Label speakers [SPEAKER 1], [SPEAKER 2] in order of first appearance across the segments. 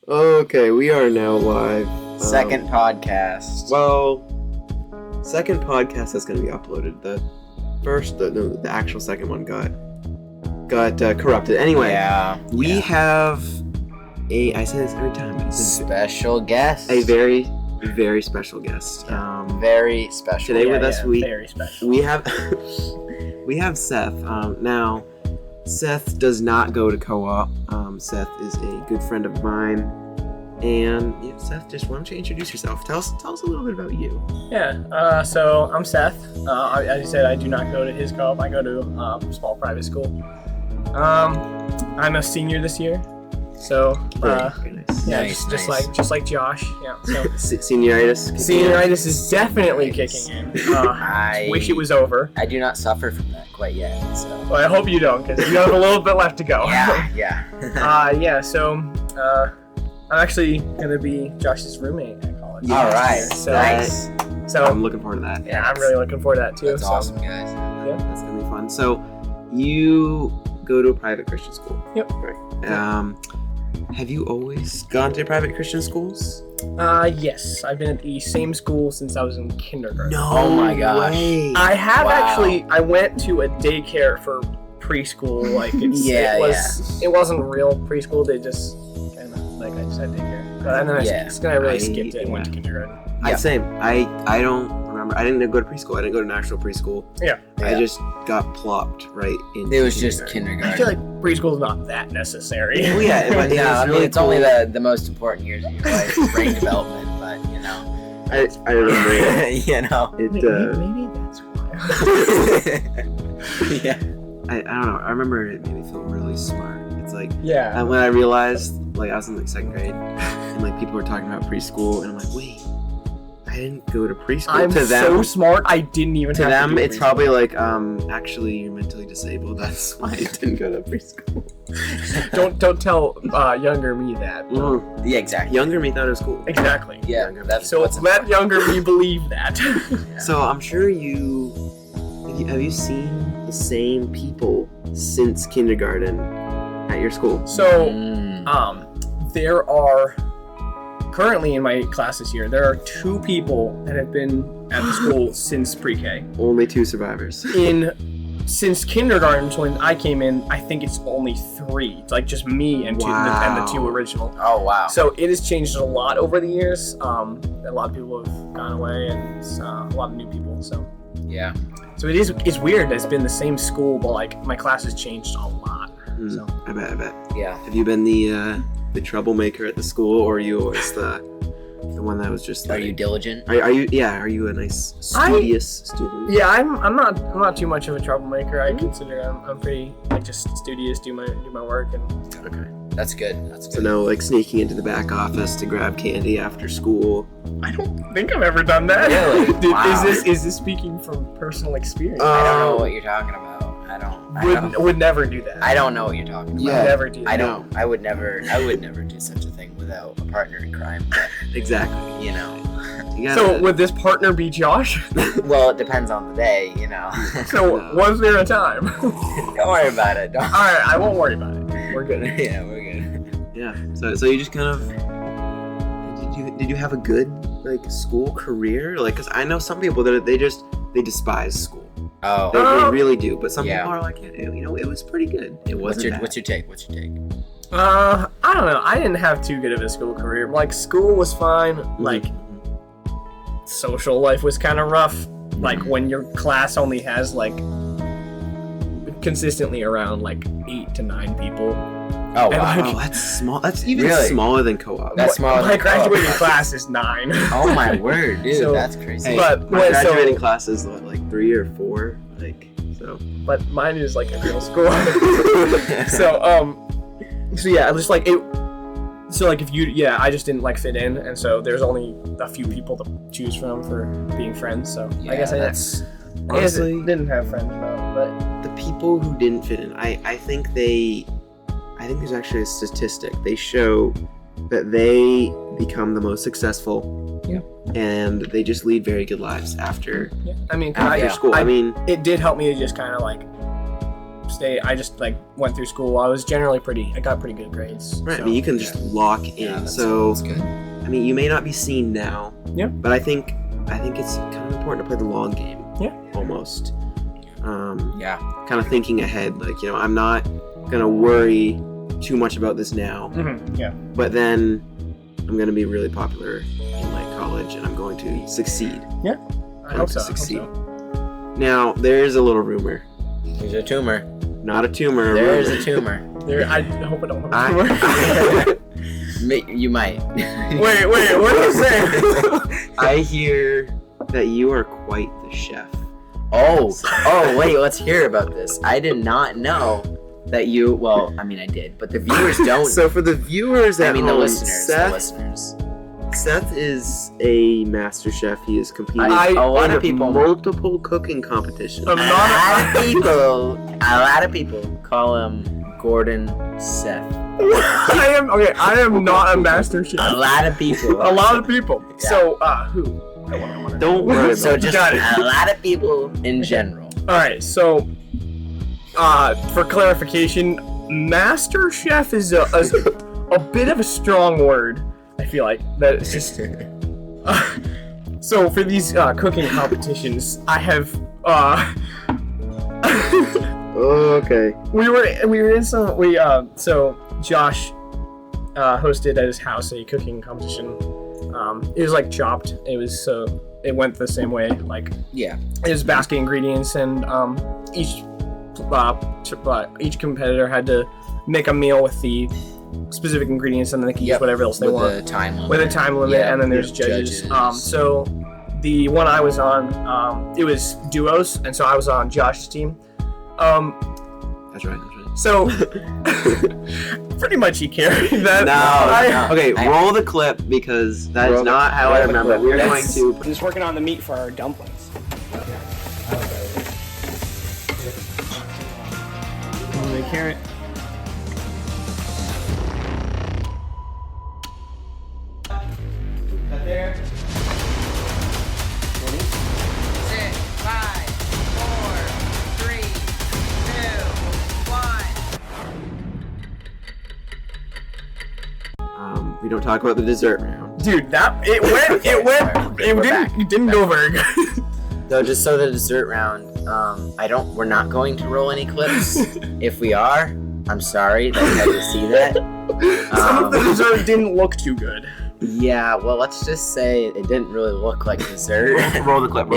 [SPEAKER 1] Okay, we are now live.
[SPEAKER 2] Second podcast.
[SPEAKER 1] Well, second podcast that's going to be uploaded. The first, the actual second one got corrupted. Anyway, we have I say this every time. It's
[SPEAKER 2] special guest.
[SPEAKER 1] A very, very special guest.
[SPEAKER 2] Very special.
[SPEAKER 1] Today with us,
[SPEAKER 3] very special.
[SPEAKER 1] we have we have Seth. Now, Seth does not go to co-op. Seth is a good friend of mine. And yeah, Seth, just why don't you introduce yourself? Tell us a little bit about you.
[SPEAKER 3] Yeah, so I'm Seth. As you said, I do not go to his co-op. I go to a small private school. I'm a senior this year, so
[SPEAKER 1] Very nice.
[SPEAKER 3] yeah,
[SPEAKER 2] Nice,
[SPEAKER 3] just
[SPEAKER 2] nice.
[SPEAKER 3] like Josh. Yeah, so
[SPEAKER 1] Senioritis.
[SPEAKER 3] senioritis is definitely kicking in.
[SPEAKER 2] I
[SPEAKER 3] Wish it was over,
[SPEAKER 2] I do not suffer from that quite yet. So
[SPEAKER 3] but I hope you don't, because you have a little bit left to go.
[SPEAKER 2] yeah.
[SPEAKER 3] So I'm actually gonna be Josh's roommate at college.
[SPEAKER 2] All right.
[SPEAKER 3] So,
[SPEAKER 2] Nice.
[SPEAKER 3] So
[SPEAKER 1] I'm looking forward to that.
[SPEAKER 3] yeah, I'm really looking forward to that too.
[SPEAKER 2] That's
[SPEAKER 3] so.
[SPEAKER 2] awesome, guys.
[SPEAKER 1] That's gonna be fun. So, you go to a private Christian school.
[SPEAKER 3] Yep.
[SPEAKER 1] Right. Have you always gone to private Christian schools?
[SPEAKER 3] Yes, I've been at the same school since I was in kindergarten.
[SPEAKER 1] No.
[SPEAKER 2] Oh my gosh.
[SPEAKER 1] way.
[SPEAKER 3] I have
[SPEAKER 2] Wow.
[SPEAKER 3] actually. I went to a daycare for preschool. Like it wasn't real preschool. They just kind of like I just had daycare, and then I really skipped it and went to kindergarten.
[SPEAKER 1] Same. I don't remember. I didn't go to preschool. I didn't go to national preschool.
[SPEAKER 3] Yeah.
[SPEAKER 1] I just got plopped right into
[SPEAKER 2] It was just
[SPEAKER 3] I
[SPEAKER 2] kindergarten.
[SPEAKER 3] feel like preschool's not that necessary.
[SPEAKER 1] Well, yeah, but
[SPEAKER 2] No, I mean
[SPEAKER 1] really
[SPEAKER 2] it's
[SPEAKER 1] cool.
[SPEAKER 2] only the most important years of your life, brain development. But you know,
[SPEAKER 1] I remember it.
[SPEAKER 2] you know.
[SPEAKER 3] Maybe that's why.
[SPEAKER 2] Yeah.
[SPEAKER 1] I don't know. I remember it made me feel really smart. It's like
[SPEAKER 3] Yeah.
[SPEAKER 1] when I realized, like, I was in like second grade, and like people were talking about preschool, and I'm like, wait, I didn't go to preschool.
[SPEAKER 3] I'm
[SPEAKER 1] to them,
[SPEAKER 3] so smart. I didn't even.
[SPEAKER 1] to
[SPEAKER 3] have
[SPEAKER 1] them,
[SPEAKER 3] to do
[SPEAKER 1] it's
[SPEAKER 3] preschool.
[SPEAKER 1] probably like, actually, you're mentally disabled. That's why I didn't go to preschool.
[SPEAKER 3] Don't tell younger me that.
[SPEAKER 2] Yeah, exactly.
[SPEAKER 1] Younger me thought it was cool.
[SPEAKER 3] Exactly.
[SPEAKER 2] Yeah, that's
[SPEAKER 3] So
[SPEAKER 2] what's
[SPEAKER 3] let
[SPEAKER 2] important.
[SPEAKER 3] younger me believe that.
[SPEAKER 1] So I'm sure have you seen the same people since kindergarten at your school?
[SPEAKER 3] So,
[SPEAKER 2] Mm.
[SPEAKER 3] there are currently in my class this year, there are 2 people that have been at the school since pre-K.
[SPEAKER 1] Only 2 survivors.
[SPEAKER 3] Since kindergarten, when I came in, I think it's only 3. It's like just me and and the 2 original.
[SPEAKER 2] Oh wow.
[SPEAKER 3] So it has changed a lot over the years. A lot of people have gone away, and a lot of new people. So
[SPEAKER 2] Yeah.
[SPEAKER 3] it's weird. It's been the same school, but like my class has changed a lot. So.
[SPEAKER 1] I bet.
[SPEAKER 2] Yeah.
[SPEAKER 1] Have you been the troublemaker at the school, or are you always the one that was just like,
[SPEAKER 2] Are you diligent?
[SPEAKER 1] Are you a nice studious student?
[SPEAKER 3] Yeah, I'm not too much of a troublemaker. I consider I'm pretty like just studious, do my work, and
[SPEAKER 1] Okay.
[SPEAKER 2] That's good. That's
[SPEAKER 1] So
[SPEAKER 2] good.
[SPEAKER 1] no like sneaking into the back office to grab candy after school.
[SPEAKER 3] I don't think I've ever done that.
[SPEAKER 2] Really?
[SPEAKER 3] Dude,
[SPEAKER 2] Wow.
[SPEAKER 3] is this speaking from personal experience?
[SPEAKER 2] I don't know what you're talking about.
[SPEAKER 3] Would never do that.
[SPEAKER 2] I don't know what you're talking about.
[SPEAKER 1] Yeah.
[SPEAKER 3] Would never do that.
[SPEAKER 2] I don't. I would never do such a thing without a partner in crime. But,
[SPEAKER 1] Exactly.
[SPEAKER 2] you know.
[SPEAKER 1] You
[SPEAKER 3] So
[SPEAKER 1] gotta,
[SPEAKER 3] would this partner be Josh?
[SPEAKER 2] Well, it depends on the day. You know.
[SPEAKER 3] So
[SPEAKER 1] No.
[SPEAKER 3] was there a time?
[SPEAKER 2] Don't worry about it. Don't.
[SPEAKER 3] All right, I won't worry about it. We're good.
[SPEAKER 2] Yeah, we're good.
[SPEAKER 1] yeah. So you just kind of did you have a good like school career? Like, cause I know some people that they despise school.
[SPEAKER 2] Oh.
[SPEAKER 1] They really do. But some
[SPEAKER 2] Yeah.
[SPEAKER 1] people are like, you know, it was pretty good. It
[SPEAKER 2] What's
[SPEAKER 1] wasn't
[SPEAKER 2] your
[SPEAKER 1] bad.
[SPEAKER 2] What's your take? What's your take?
[SPEAKER 3] I don't know. I didn't have too good of a school career. Like school was fine. Like social life was kind of rough. Like when your class only has like consistently around like 8 to 9 people.
[SPEAKER 2] Oh
[SPEAKER 3] And
[SPEAKER 2] wow.
[SPEAKER 3] like-
[SPEAKER 1] Oh, that's small. That's even
[SPEAKER 2] Really?
[SPEAKER 1] smaller than co-op.
[SPEAKER 2] That's smaller
[SPEAKER 3] My
[SPEAKER 2] than
[SPEAKER 3] graduating
[SPEAKER 2] co-op.
[SPEAKER 3] class is 9.
[SPEAKER 2] Oh my word, dude,
[SPEAKER 3] So-
[SPEAKER 2] that's crazy.
[SPEAKER 1] Hey,
[SPEAKER 3] but-
[SPEAKER 1] my
[SPEAKER 3] wait, so-
[SPEAKER 1] graduating class is what, like 3 or 4, like so.
[SPEAKER 3] But mine is like a real school. So yeah, just like it. So like I just didn't like fit in, and so there's only a few people to choose from for being friends. So
[SPEAKER 2] Yeah,
[SPEAKER 3] I guess I
[SPEAKER 1] Honestly,
[SPEAKER 3] didn't have friends though. But
[SPEAKER 1] the people who didn't fit in, I think there's actually a statistic. They show that they become the most successful.
[SPEAKER 3] Yeah.
[SPEAKER 1] And they just lead very good lives after
[SPEAKER 3] yeah, I mean,
[SPEAKER 1] after
[SPEAKER 2] yeah.
[SPEAKER 1] school. I mean,
[SPEAKER 3] it did help me to just kind of like I just like went through school. I got pretty good grades.
[SPEAKER 1] Right.
[SPEAKER 3] So.
[SPEAKER 1] I mean, you can just lock in.
[SPEAKER 2] Yeah,
[SPEAKER 1] so
[SPEAKER 2] that's good.
[SPEAKER 1] I mean, you may not be seen now.
[SPEAKER 3] Yeah.
[SPEAKER 1] But I think it's kind of important to play the long game.
[SPEAKER 3] Yeah.
[SPEAKER 1] Almost.
[SPEAKER 2] Yeah.
[SPEAKER 1] Kind of thinking ahead, like, you know, I'm not gonna worry too much about this now.
[SPEAKER 3] Mm-hmm. Yeah.
[SPEAKER 1] But then I'm gonna be really popular in like college, and I'm going to succeed.
[SPEAKER 3] Yeah. I hope so.
[SPEAKER 1] Succeed. Now there is a little rumor.
[SPEAKER 2] There's a tumor.
[SPEAKER 1] Not a tumor.
[SPEAKER 2] There's a tumor.
[SPEAKER 3] I hope I don't have a tumor.
[SPEAKER 2] You might.
[SPEAKER 3] Wait, what are you saying?
[SPEAKER 1] I hear that you are quite the chef.
[SPEAKER 2] Oh, wait, let's hear about this. I did not know that you, well, I mean, I did, but the viewers don't.
[SPEAKER 1] So for the viewers at home,
[SPEAKER 2] the listeners.
[SPEAKER 1] Seth is a master chef. He is competing
[SPEAKER 2] A lot of
[SPEAKER 1] in
[SPEAKER 2] people-
[SPEAKER 1] multiple cooking competitions.
[SPEAKER 2] A lot of people call him Gordon Seth.
[SPEAKER 3] I am not a master chef.
[SPEAKER 2] A lot of people.
[SPEAKER 3] A lot of people.
[SPEAKER 2] Yeah.
[SPEAKER 3] So, who?
[SPEAKER 1] Don't worry about
[SPEAKER 2] So
[SPEAKER 1] it.
[SPEAKER 2] just
[SPEAKER 3] Got it.
[SPEAKER 2] a lot of people in general.
[SPEAKER 3] Alright, so, for clarification, master chef is a bit of a strong word. I feel like that it's just. So for these cooking competitions, I have.
[SPEAKER 1] Okay.
[SPEAKER 3] We were in some so Josh hosted at his house a cooking competition. It was like Chopped. It went the same way. Like
[SPEAKER 2] Yeah.
[SPEAKER 3] it was basket ingredients, and each competitor had to make a meal with the specific ingredients, and then they could use whatever else they want.
[SPEAKER 2] With a time limit.
[SPEAKER 3] With a time limit,
[SPEAKER 2] Yeah,
[SPEAKER 3] and then there's judges. So the one I was on, it was duos, and so I was on Josh's team.
[SPEAKER 1] That's right.
[SPEAKER 3] So pretty much he carried that.
[SPEAKER 2] No.
[SPEAKER 1] Okay, roll the clip because that is not how I remember it. We're going to.
[SPEAKER 3] I'm just working on the meat for our dumplings. The carrot. There.
[SPEAKER 4] 6, 5, 4, 3, 2, 1.
[SPEAKER 1] We don't talk about the dessert round.
[SPEAKER 3] Dude, it didn't go very good.
[SPEAKER 2] So just so the dessert round, we're not going to roll any clips. If we are, I'm sorry that you had to see that.
[SPEAKER 3] Some of the dessert didn't look too good.
[SPEAKER 2] Yeah, well, let's just say it didn't really look like dessert.
[SPEAKER 1] Roll the clip.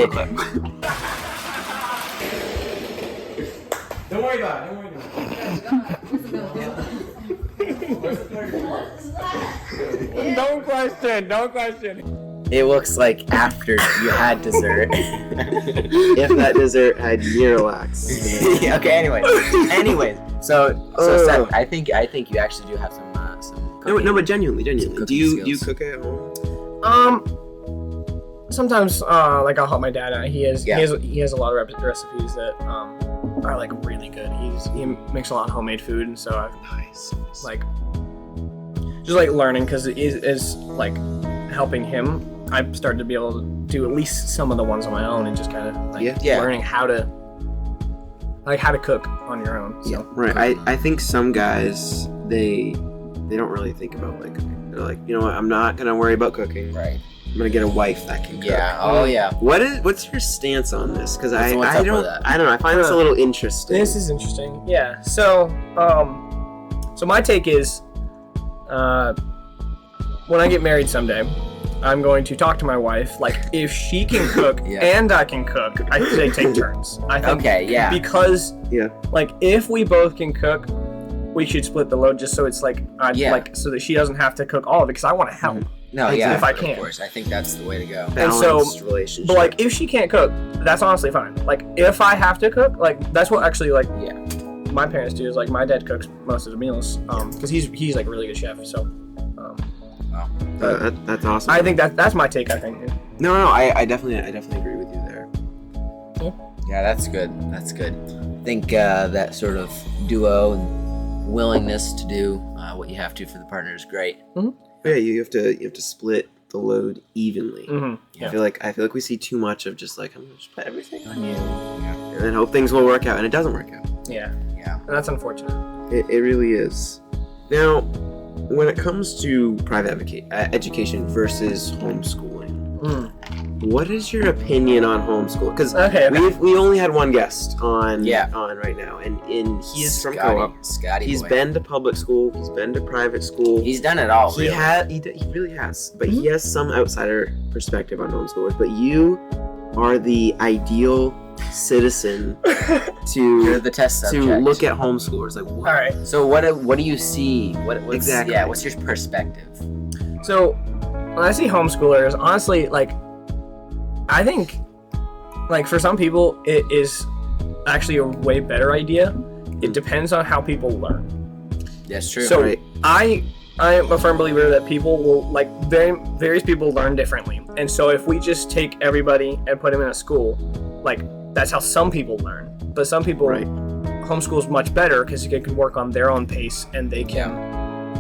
[SPEAKER 3] Don't worry about it. Don't question.
[SPEAKER 2] It looks like after you had dessert.
[SPEAKER 1] If that dessert had Miralax.
[SPEAKER 2] Yeah, okay, anyways. So Seth, I think you actually do have some cooking.
[SPEAKER 1] No, but genuinely.
[SPEAKER 2] Cooking
[SPEAKER 1] Do you
[SPEAKER 2] skills.
[SPEAKER 1] cook at home?
[SPEAKER 3] Sometimes like I'll help my dad out. He has a lot of recipes that are like really good. He makes a lot of homemade food, and so I've
[SPEAKER 1] Nice.
[SPEAKER 3] like just like learning, because it is like helping him. I've started to be able to do at least some of the ones on my own, and just kind of like learning how to cook on your own. So.
[SPEAKER 1] Yeah, right. I think some guys they don't really think about like cooking. They're like, you know what? I'm not gonna worry about cooking.
[SPEAKER 2] Right.
[SPEAKER 1] I'm gonna get a wife that can cook.
[SPEAKER 2] Yeah. Oh yeah.
[SPEAKER 1] What's your stance on this? Because I
[SPEAKER 2] What's up
[SPEAKER 1] don't
[SPEAKER 2] with that?
[SPEAKER 1] I don't know. I find this a little interesting.
[SPEAKER 3] This is interesting. Yeah. So so my take is, when I get married someday, I'm going to talk to my wife. Like, if she can cook and I can cook, I say take turns. I think.
[SPEAKER 2] Okay. Yeah.
[SPEAKER 3] Because like if we both can cook, we should split the load, just so it's like like so that she doesn't have to cook all of it, because I want to help.
[SPEAKER 2] No, yeah.
[SPEAKER 3] If I
[SPEAKER 2] Of
[SPEAKER 3] can.
[SPEAKER 2] course, I think that's the way to go.
[SPEAKER 3] And so,
[SPEAKER 1] Balanced relationship.
[SPEAKER 3] but like if she can't cook, that's honestly fine. Like if I have to cook, like that's what actually like my parents do, is like my dad cooks most of the meals, because he's like a really good chef. So
[SPEAKER 1] that's awesome.
[SPEAKER 3] I think that's my take. I think.
[SPEAKER 1] No, I definitely agree with you there.
[SPEAKER 2] Yeah, that's good. That's good. I think that sort of duo and willingness to do what you have to for the partner is great.
[SPEAKER 3] Mm-hmm.
[SPEAKER 1] Yeah, you have to split the load evenly.
[SPEAKER 3] Mm-hmm.
[SPEAKER 1] I feel like we see too much of just like, I'm gonna just put everything on you, and then hope things will work out, and it doesn't work out.
[SPEAKER 3] Yeah.
[SPEAKER 2] Yeah.
[SPEAKER 3] And that's unfortunate.
[SPEAKER 1] It really is. Now, when it comes to private education versus homeschooling, what is your opinion on homeschool? Because we only had one guest on right now, and he is from co-op.
[SPEAKER 2] Scotty
[SPEAKER 1] He's
[SPEAKER 2] boy.
[SPEAKER 1] been to public school. He's been to private school.
[SPEAKER 2] He's done it all.
[SPEAKER 1] He really has. But he has some outsider perspective on homeschoolers. But you are the ideal citizen
[SPEAKER 2] You're the test subject.
[SPEAKER 1] to look at homeschoolers. Like,
[SPEAKER 3] All right.
[SPEAKER 2] So what do you see? What's,
[SPEAKER 1] Exactly.
[SPEAKER 2] Yeah. What's your perspective?
[SPEAKER 3] So when I see homeschoolers, honestly, like, I think, like, for some people, it is actually a way better idea. It depends on how people learn.
[SPEAKER 2] That's true.
[SPEAKER 3] So
[SPEAKER 1] Right.
[SPEAKER 3] I am a firm believer that people will, like, various people learn differently. And so if we just take everybody and put them in a school, like, that's how some people learn. But some people, homeschool is much better because they can work on their own pace and they can,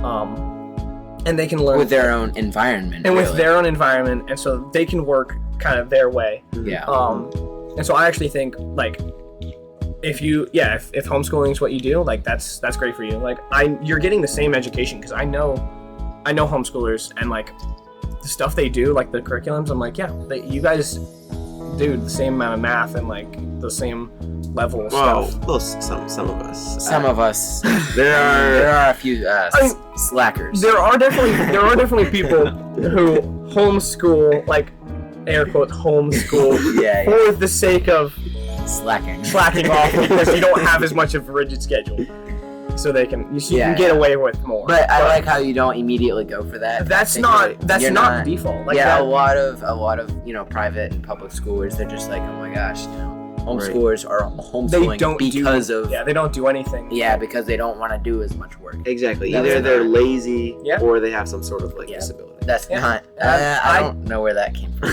[SPEAKER 3] learn
[SPEAKER 2] with their own environment.
[SPEAKER 3] and
[SPEAKER 2] really.
[SPEAKER 3] with their own environment, and so they can work kind of their way.
[SPEAKER 2] Yeah.
[SPEAKER 3] And so I actually think, like, if homeschooling is what you do, like, that's great for you. Like, you're getting the same education, because I know homeschoolers, and, like, the stuff they do, like the curriculums, I'm like, you guys do the same amount of math and, like, the same level of stuff.
[SPEAKER 1] Well, some of us.
[SPEAKER 2] Some of us.
[SPEAKER 1] There
[SPEAKER 2] are a few slackers.
[SPEAKER 3] There are definitely people who homeschool, like, air quotes, homeschool for the sake of
[SPEAKER 2] slacking
[SPEAKER 3] off, because you don't have as much of a rigid schedule, so you can get away with more.
[SPEAKER 2] But I like how you don't immediately go for that.
[SPEAKER 3] That's not the default. Like,
[SPEAKER 2] a lot of private and public schoolers, they're just like, oh my gosh, homeschoolers are homeschooling
[SPEAKER 3] they don't do anything.
[SPEAKER 2] Yeah, because they don't want to do as much work.
[SPEAKER 1] Exactly. Either they're lazy or they have some sort of disability.
[SPEAKER 2] That's not. I don't know where that came from.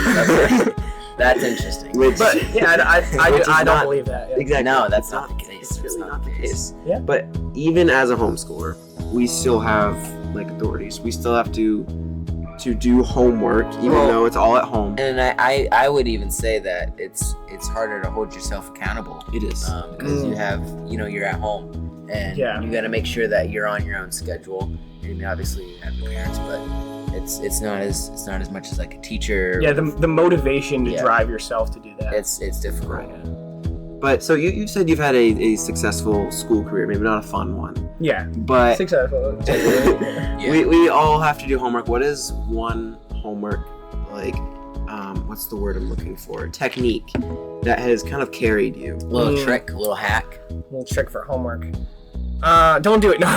[SPEAKER 2] That's interesting.
[SPEAKER 3] But I don't believe that. Yeah.
[SPEAKER 1] Exactly.
[SPEAKER 2] No, that's not the case.
[SPEAKER 1] It's really not the case.
[SPEAKER 3] Yeah.
[SPEAKER 1] But even as a homeschooler, we still have authorities. We still have to do homework, even though it's all at home.
[SPEAKER 2] And I would even say that it's harder to hold yourself accountable.
[SPEAKER 1] It is
[SPEAKER 2] because you have you're at home and you got to make sure that you're on your own schedule. And obviously you have your parents, but it's not as much as like a teacher.
[SPEAKER 3] Yeah, the motivation to drive yourself to do that.
[SPEAKER 2] It's difficult.
[SPEAKER 1] Right. But so you said you've had a successful school career, maybe not a fun one.
[SPEAKER 3] Yeah.
[SPEAKER 1] But
[SPEAKER 3] successful.
[SPEAKER 1] we all have to do homework. What is one homework, like, what's the word I'm looking for? Technique that has kind of carried you.
[SPEAKER 2] A little trick, a little hack.
[SPEAKER 3] Little trick for homework. Don't do it. No.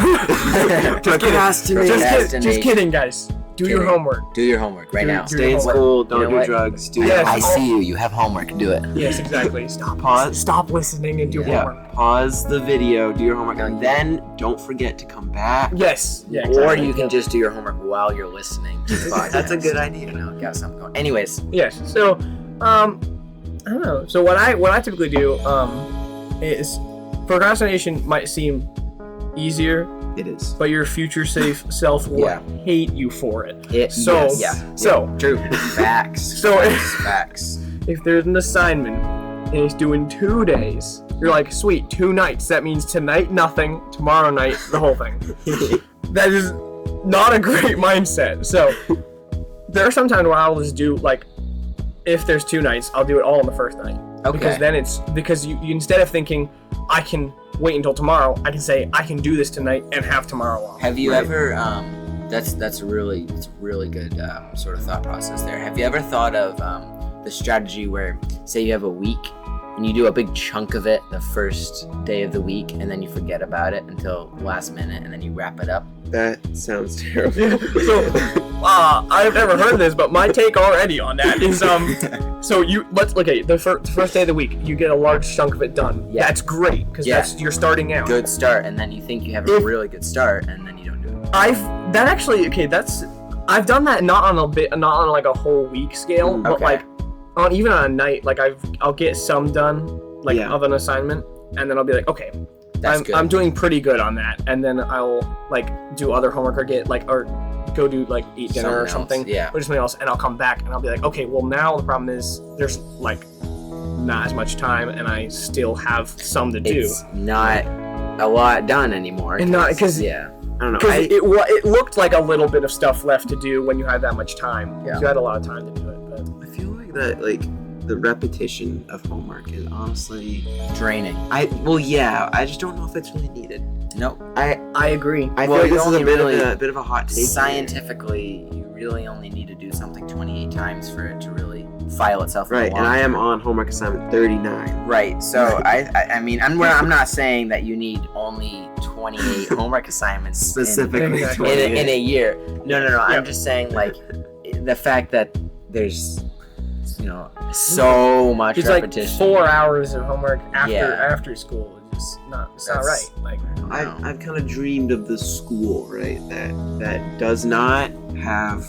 [SPEAKER 3] Just kidding, guys. Do your homework.
[SPEAKER 2] Do your homework right now.
[SPEAKER 1] Stay in school. Don't do drugs.
[SPEAKER 2] I see you. You have homework. Do it.
[SPEAKER 3] Yes, exactly.
[SPEAKER 1] Pause.
[SPEAKER 3] Stop listening and do homework.
[SPEAKER 1] Pause the video. Do your homework, and then don't forget to come back.
[SPEAKER 3] Yes. Yeah.
[SPEAKER 2] Exactly. Or you can just do your homework while you're listening to the podcast.
[SPEAKER 1] That's a good idea.
[SPEAKER 2] Got something going. Anyways.
[SPEAKER 3] Yes. So, I don't know. So what I typically do is, procrastination might seem easier.
[SPEAKER 1] It is.
[SPEAKER 3] But your future self will hate you for it.
[SPEAKER 2] True. Facts. Facts.
[SPEAKER 3] If there's an assignment and it's due in 2 days, you're like, sweet, 2 nights. That means tonight nothing, tomorrow night the whole thing. That is not a great mindset. So there are some times where I'll just do, like, if there's 2 nights, I'll do it all on the first night.
[SPEAKER 2] Okay.
[SPEAKER 3] Because then because you instead of thinking I can wait until tomorrow, I can say I can do this tonight and have tomorrow off.
[SPEAKER 2] Have you ever? That's a really good sort of thought process there. Have you ever thought of the strategy where, say, you have a week and you do a big chunk of it the first day of the week, and then you forget about it until the last minute, and then you wrap it up?
[SPEAKER 1] That sounds terrible.
[SPEAKER 3] So, I've never heard this, but my take already on that is so let's look at the first day of the week. You get a large chunk of it done. Yeah. That's great because you're starting out.
[SPEAKER 2] Good start, and then you think you have a really good start, and then you don't do it.
[SPEAKER 3] I've done that not on like a whole week scale, but like even on a night. Like I'll get some done of an assignment, and then I'll be like, okay, I'm doing pretty good on that, and then I'll like do other homework or go do like eat dinner or something, or something else, and I'll come back and I'll be like, okay, well now the problem is there's like not as much time, and I still have some to do.
[SPEAKER 2] It's not a lot done anymore.
[SPEAKER 3] And not because
[SPEAKER 2] yeah.
[SPEAKER 1] I don't know.
[SPEAKER 3] Because it looked like a little bit of stuff left to do when you had that much time.
[SPEAKER 2] Yeah.
[SPEAKER 3] You had a lot of time to do it. But
[SPEAKER 1] I feel like that, like, the repetition of homework is honestly
[SPEAKER 2] Draining.
[SPEAKER 1] I just don't know if it's really needed.
[SPEAKER 2] Nope.
[SPEAKER 3] I agree.
[SPEAKER 1] I
[SPEAKER 2] Well,
[SPEAKER 1] feel like
[SPEAKER 2] you
[SPEAKER 1] this is
[SPEAKER 2] only
[SPEAKER 1] a bit of a hot take.
[SPEAKER 2] Scientifically, you really only need to do something 28 times for it to really file itself.
[SPEAKER 1] Right,
[SPEAKER 2] in the
[SPEAKER 1] and
[SPEAKER 2] long
[SPEAKER 1] I am
[SPEAKER 2] term.
[SPEAKER 1] on homework assignment 39.
[SPEAKER 2] Right. So I mean, I'm not saying that you need only 28 homework assignments
[SPEAKER 1] Specifically
[SPEAKER 3] Exactly.
[SPEAKER 2] in a year. No.
[SPEAKER 3] Yeah.
[SPEAKER 2] I'm just saying, like, the fact that there's, so much
[SPEAKER 3] It's like
[SPEAKER 2] repetition.
[SPEAKER 3] 4 hours of homework
[SPEAKER 2] Yeah.
[SPEAKER 3] after school. It's just not right. Like,
[SPEAKER 1] I've kind of dreamed of the school, right, that does not have,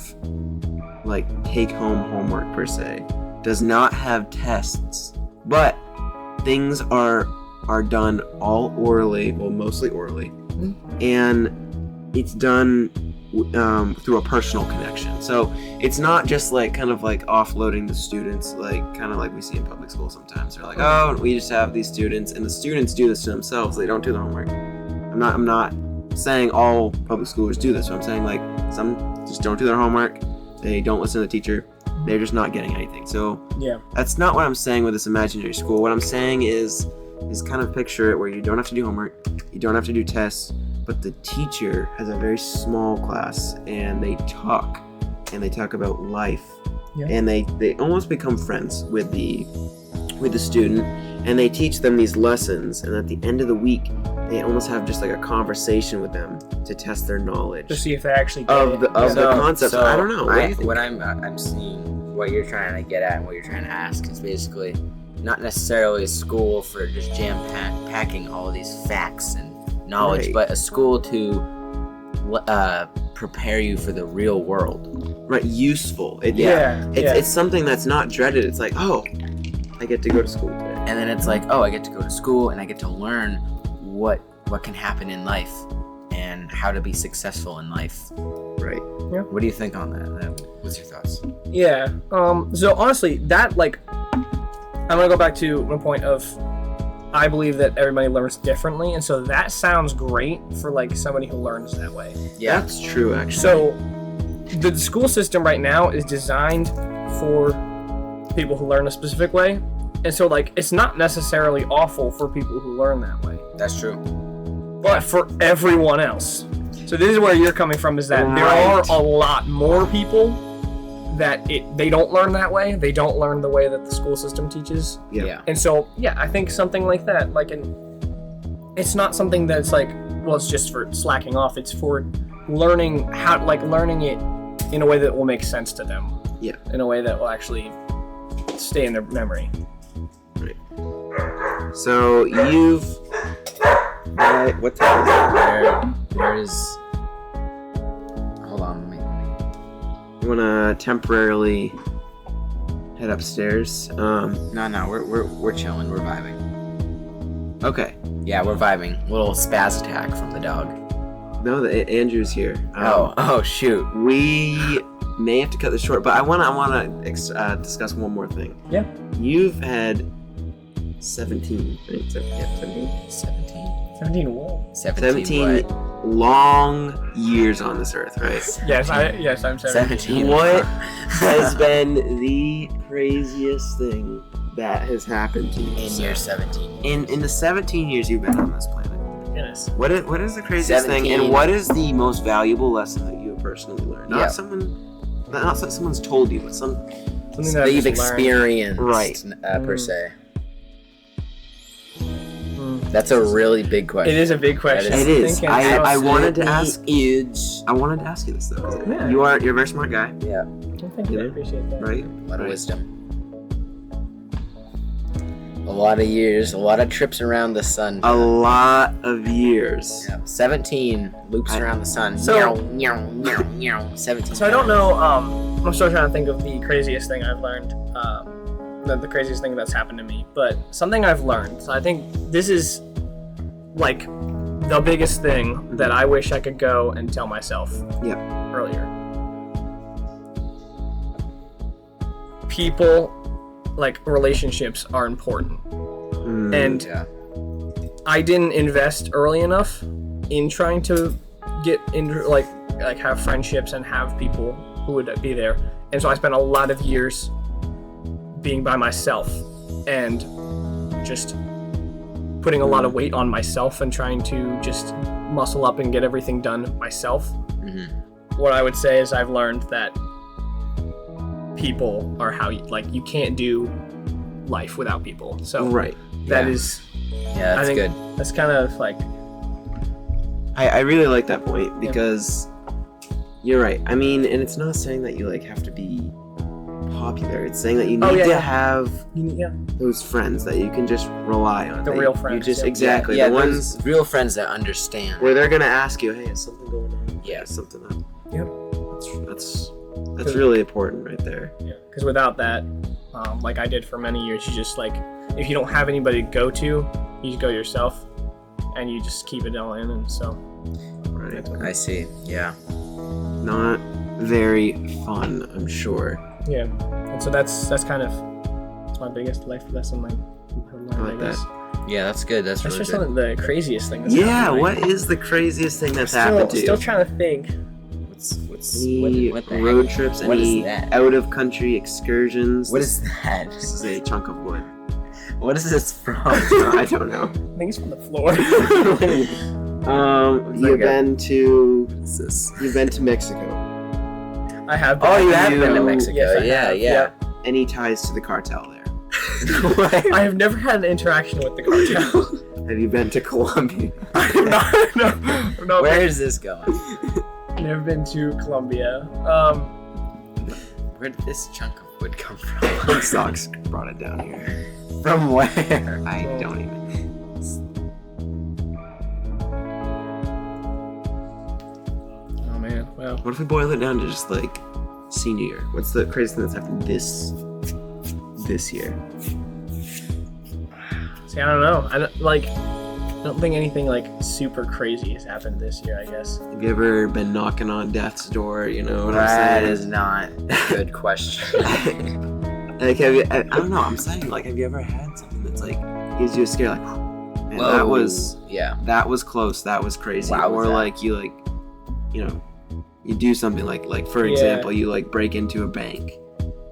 [SPEAKER 1] like, take-home homework per se, does not have tests, but things are done all orally, well, mostly orally, and it's done through a personal connection. So it's not just like kind of like offloading the students, like kind of like we see in public school sometimes. They're like, oh, we just have these students, and the students do this to themselves. They don't do the homework. I'm not saying all public schoolers do this. But I'm saying like some just don't do their homework. They don't listen to the teacher. They're just not getting anything. So
[SPEAKER 3] yeah.
[SPEAKER 1] that's not what I'm saying with this imaginary school. What I'm saying is kind of picture it where you don't have to do homework, you don't have to do tests, but the teacher has a very small class and they talk about life.
[SPEAKER 3] Yeah.
[SPEAKER 1] And they almost become friends with the student, and they teach them these lessons, and at the end of the week they almost have just like a conversation with them to test their knowledge
[SPEAKER 3] To see if they actually get
[SPEAKER 1] of the
[SPEAKER 3] it.
[SPEAKER 1] concept. I don't know. What do you think?
[SPEAKER 2] What I'm seeing, what you're trying to get at and what you're trying to ask is basically not necessarily a school for just packing all of these facts and knowledge,
[SPEAKER 1] Right.
[SPEAKER 2] but a school to prepare you for the real world.
[SPEAKER 1] Right, useful.
[SPEAKER 3] It's
[SPEAKER 1] It's something that's not dreaded. It's like, oh, I get to go to school today.
[SPEAKER 2] And then it's like, oh, I get to go to school and I get to learn what can happen in life and how to be successful in life.
[SPEAKER 1] Right.
[SPEAKER 2] What do you think on that? What's your thoughts?
[SPEAKER 3] Yeah. So honestly, that, like, I'm gonna go back to one point of, I believe that everybody learns differently, and so that sounds great for like somebody who learns that way.
[SPEAKER 2] Yeah.
[SPEAKER 1] That's true, actually.
[SPEAKER 3] So the school system right now is designed for people who learn a specific way, and so like it's not necessarily awful for people who learn that way,
[SPEAKER 2] That's true.
[SPEAKER 3] but for everyone else. So this is where you're coming from, is that there are
[SPEAKER 1] Right.
[SPEAKER 3] a lot more people that they don't learn that way. They don't learn the way that the school system teaches.
[SPEAKER 1] Yeah.
[SPEAKER 3] And so, yeah, I think something like that, like, it's not something that's like, well, it's just for slacking off. It's for learning learning it in a way that will make sense to them.
[SPEAKER 1] Yeah.
[SPEAKER 3] In a way that will actually stay in their memory.
[SPEAKER 1] So you've what time is
[SPEAKER 2] There is. Hold on, let me.
[SPEAKER 1] it? You wanna temporarily head upstairs?
[SPEAKER 2] No, we're chilling. We're vibing.
[SPEAKER 1] Okay.
[SPEAKER 2] Yeah, we're vibing. Little spaz attack from the dog.
[SPEAKER 1] No, Andrew's here.
[SPEAKER 2] Oh shoot.
[SPEAKER 1] We may have to cut this short, but I wanna discuss one more thing.
[SPEAKER 3] Yeah.
[SPEAKER 1] You've had 17, right? 17.
[SPEAKER 3] 17 what?
[SPEAKER 1] 17
[SPEAKER 2] what?
[SPEAKER 1] long years on this earth, right?
[SPEAKER 3] Yes, I'm
[SPEAKER 2] 17.
[SPEAKER 1] What has been the craziest thing that has happened to you?
[SPEAKER 2] In year 17.
[SPEAKER 1] In the 17 years you've been on this planet,
[SPEAKER 3] Goodness.
[SPEAKER 1] what is the craziest thing,
[SPEAKER 2] 17.
[SPEAKER 1] and what is the most valuable lesson that you have personally learned?
[SPEAKER 2] Yeah.
[SPEAKER 1] Not something someone's told you, but
[SPEAKER 3] Something
[SPEAKER 2] That
[SPEAKER 3] that
[SPEAKER 2] you've
[SPEAKER 3] I've just learned.
[SPEAKER 2] experienced,
[SPEAKER 1] Right.
[SPEAKER 2] Per se.
[SPEAKER 3] Mm.
[SPEAKER 2] That's a really big question.
[SPEAKER 3] It is a big question.
[SPEAKER 1] It is.
[SPEAKER 3] Thinking
[SPEAKER 1] I
[SPEAKER 3] about-
[SPEAKER 1] wanted to ask.
[SPEAKER 2] Huge.
[SPEAKER 1] I wanted to ask you this though, 'cause
[SPEAKER 3] Yeah.
[SPEAKER 1] you're a very smart guy,
[SPEAKER 2] Yeah.
[SPEAKER 3] Thank you. I
[SPEAKER 1] Yeah.
[SPEAKER 3] appreciate that.
[SPEAKER 1] right?
[SPEAKER 2] A lot of
[SPEAKER 1] Right.
[SPEAKER 2] wisdom. A lot of years, a lot of trips around the sun.
[SPEAKER 1] A lot of years.
[SPEAKER 2] Yeah. 17 loops around the sun.
[SPEAKER 3] So-
[SPEAKER 2] Meow, meow, meow, meow. 17.
[SPEAKER 3] So I don't know. I'm still trying to think of the craziest thing I've learned. The craziest thing that's happened to me. But something I've learned. So I think this is like the biggest thing that I wish I could go and tell myself.
[SPEAKER 1] Yep.
[SPEAKER 3] Earlier. People, like relationships, are important.
[SPEAKER 1] Mm.
[SPEAKER 3] And
[SPEAKER 2] Yeah.
[SPEAKER 3] I didn't invest early enough in trying to get into like have friendships and have people who would be there. And so I spent a lot of years being by myself and just putting a lot of weight on myself and trying to just muscle up and get everything done myself. What I would say is I've learned that people are how you can't do life without people. So that is
[SPEAKER 2] that's good.
[SPEAKER 3] That's kind of like
[SPEAKER 1] I really like that point because you're right. I mean, and it's not saying that you like have to be popular. It's saying that you need to have those friends that you can just rely on.
[SPEAKER 3] The real friends.
[SPEAKER 1] You just exactly the ones
[SPEAKER 2] real friends that understand.
[SPEAKER 1] Where they're gonna ask you, "Hey, is something going on?
[SPEAKER 2] Yeah,
[SPEAKER 1] is something up."
[SPEAKER 3] Yep.
[SPEAKER 1] That's really important right there.
[SPEAKER 3] Yeah. Because without that, like I did for many years, you just like if you don't have anybody to go to, you just go yourself, and you just keep it all in, and so.
[SPEAKER 1] Right.
[SPEAKER 2] I see. Yeah.
[SPEAKER 1] Not very fun, I'm sure.
[SPEAKER 3] Yeah, and so that's kind of my biggest life lesson. I guess.
[SPEAKER 2] Yeah, that's good. That's really
[SPEAKER 3] just
[SPEAKER 2] good.
[SPEAKER 3] One of the craziest things. What
[SPEAKER 1] is the craziest thing that's happened to you?
[SPEAKER 3] Still trying to think.
[SPEAKER 1] Any
[SPEAKER 2] what the
[SPEAKER 1] road
[SPEAKER 2] heck?
[SPEAKER 1] trips?
[SPEAKER 2] What
[SPEAKER 1] any
[SPEAKER 2] is that?
[SPEAKER 1] out of country excursions?
[SPEAKER 2] What is that?
[SPEAKER 1] This is a chunk of wood.
[SPEAKER 2] What is this from?
[SPEAKER 1] I don't know.
[SPEAKER 3] I think it's from the floor.
[SPEAKER 1] You've been to Mexico.
[SPEAKER 3] I have.
[SPEAKER 2] Oh, you have been to Mexico.
[SPEAKER 3] Yes,
[SPEAKER 2] yeah.
[SPEAKER 1] Any ties to the cartel there?
[SPEAKER 3] I have never had an interaction with the cartel.
[SPEAKER 1] Have you been to Colombia?
[SPEAKER 3] I'm not
[SPEAKER 2] Where is this going?
[SPEAKER 3] Never been to Colombia.
[SPEAKER 2] Where did this chunk of wood come from?
[SPEAKER 1] Socks brought it down here.
[SPEAKER 2] From where?
[SPEAKER 1] I don't even.
[SPEAKER 3] Oh man, well.
[SPEAKER 1] What if we boil it down to just like senior year? What's the craziest thing that's happened this year?
[SPEAKER 3] See, I don't know. I don't think anything like super crazy has happened this year, I guess.
[SPEAKER 1] Have you ever been knocking on death's door? You know what
[SPEAKER 2] That
[SPEAKER 1] I'm saying?
[SPEAKER 2] is not a good question.
[SPEAKER 1] Like, have you? I don't know. I'm saying, like, have you ever had something that's like gives you a scare? Like, man,
[SPEAKER 2] Whoa.
[SPEAKER 1] that was
[SPEAKER 2] Yeah.
[SPEAKER 1] close. That was crazy.
[SPEAKER 2] Wow,
[SPEAKER 1] or
[SPEAKER 2] was that?
[SPEAKER 1] like you you do something like for example, you like break into a bank,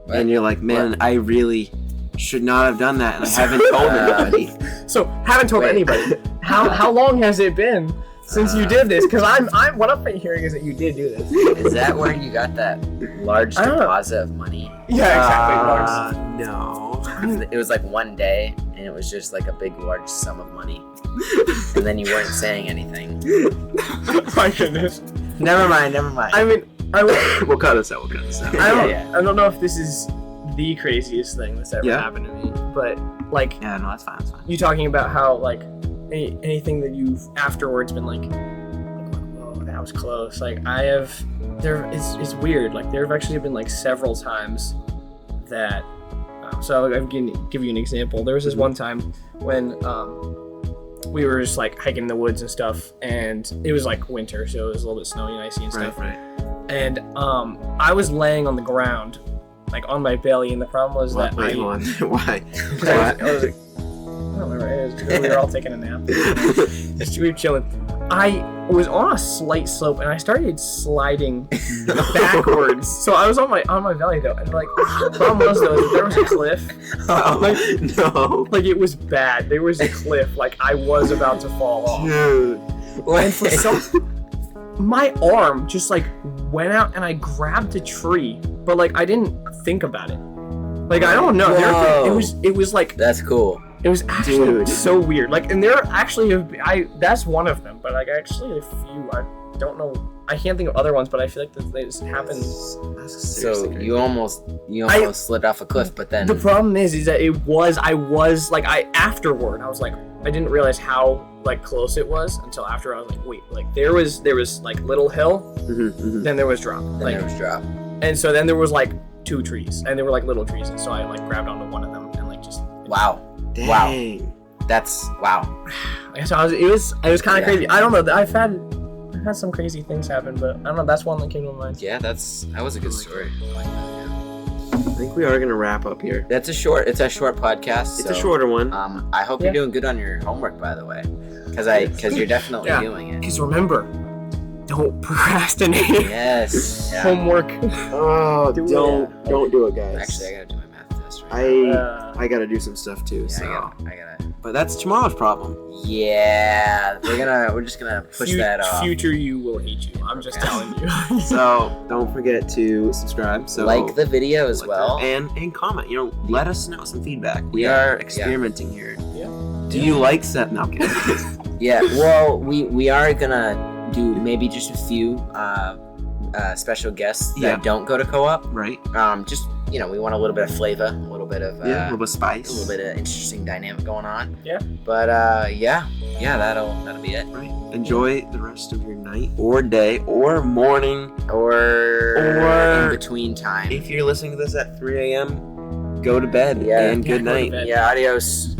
[SPEAKER 1] and you're like, man, I really should not have done that, and I haven't told anybody.
[SPEAKER 3] So haven't told anybody. How long has it been since you did this? Because I'm what I'm hearing is that you did do this.
[SPEAKER 2] Is that where you got that large
[SPEAKER 3] I don't know.
[SPEAKER 2] deposit of money?
[SPEAKER 3] Yeah, exactly.
[SPEAKER 1] No.
[SPEAKER 2] It was like one day, and it was just like a big, large sum of money. And then you weren't saying anything.
[SPEAKER 3] My goodness.
[SPEAKER 2] Never mind.
[SPEAKER 3] I mean,
[SPEAKER 1] We'll cut this out.
[SPEAKER 3] I don't know if this is the craziest thing that's ever happened to me, but like,
[SPEAKER 1] Yeah, no, that's fine.
[SPEAKER 3] you talking about how like anything that you've afterwards been like whoa, that was close. Like it's weird. Like there have actually been like several times that. So I'm gonna give you an example. There was this one time when we were just like hiking in the woods and stuff, and it was like winter, so it was a little bit snowy and icy and stuff.
[SPEAKER 1] Right.
[SPEAKER 3] And I was laying on the ground, like on my belly, and the problem was that
[SPEAKER 1] Wait, hold on. Why?
[SPEAKER 3] I was like, I don't remember. It was because we were all taking a nap. We were chilling. I was on a slight slope, and I started sliding backwards. So I was on my belly though, and like the problem was though, there was a cliff.
[SPEAKER 1] No.
[SPEAKER 3] Like it was bad. There was a cliff. Like I was about to fall off.
[SPEAKER 1] Dude.
[SPEAKER 3] And for my arm just like went out, and I grabbed a tree, but like I didn't think about it. Like I don't know. It was like
[SPEAKER 2] That's cool.
[SPEAKER 3] it was actually so weird. Like, and there actually that's one of them, but like actually a few, I don't know, I can't think of other ones, but I feel like this happens.
[SPEAKER 2] So you almost slid off a cliff, but then
[SPEAKER 3] The problem is that I was like, afterward, I was like, I didn't realize how like close it was until after. I was like, wait, like there was like little hill, then there was drop,
[SPEAKER 2] then
[SPEAKER 3] like
[SPEAKER 2] there was drop.
[SPEAKER 3] and so then there was like 2 trees, and they were like little trees, and so I like grabbed onto one of them and like just
[SPEAKER 2] Wow.
[SPEAKER 1] Dang.
[SPEAKER 2] Wow. That's wow.
[SPEAKER 3] So it was kind of crazy. I don't know. I've had some crazy things happen, but I don't know. That's one that came to mind.
[SPEAKER 2] Yeah, that was a good story. I like that, yeah.
[SPEAKER 1] think we are gonna wrap up here.
[SPEAKER 2] It's a short podcast.
[SPEAKER 1] It's a shorter one.
[SPEAKER 2] I hope you're doing good on your homework, by the way, because you're definitely doing it.
[SPEAKER 3] Because remember, don't procrastinate.
[SPEAKER 2] Yes. Yeah.
[SPEAKER 3] Homework.
[SPEAKER 1] Oh, don't do it, guys.
[SPEAKER 2] Actually, I gotta do my math test right now.
[SPEAKER 1] I gotta do some stuff too.
[SPEAKER 2] Yeah,
[SPEAKER 1] So.
[SPEAKER 2] I gotta.
[SPEAKER 1] But that's tomorrow's problem.
[SPEAKER 2] Yeah, we're just gonna push that off.
[SPEAKER 3] Future you will hate you. I'm just telling you.
[SPEAKER 1] So don't forget to subscribe. So
[SPEAKER 2] like the video as well,
[SPEAKER 1] and comment. Let us know some feedback. We are experimenting here.
[SPEAKER 3] Yeah.
[SPEAKER 1] Do you like Seth? No, I'm kidding.
[SPEAKER 2] Yeah. Well, we are gonna do maybe just a few special guests that don't go to co-op.
[SPEAKER 1] Right.
[SPEAKER 2] Just we want a little bit of flavor, a little bit of
[SPEAKER 1] a little bit of spice,
[SPEAKER 2] a little bit of interesting dynamic going on.
[SPEAKER 3] Yeah.
[SPEAKER 2] But that'll be it.
[SPEAKER 1] Right. Enjoy the rest of your night or day or morning
[SPEAKER 2] or in between time.
[SPEAKER 1] If you're listening to this at 3 a.m., go to bed and good night.
[SPEAKER 2] Yeah. Adios.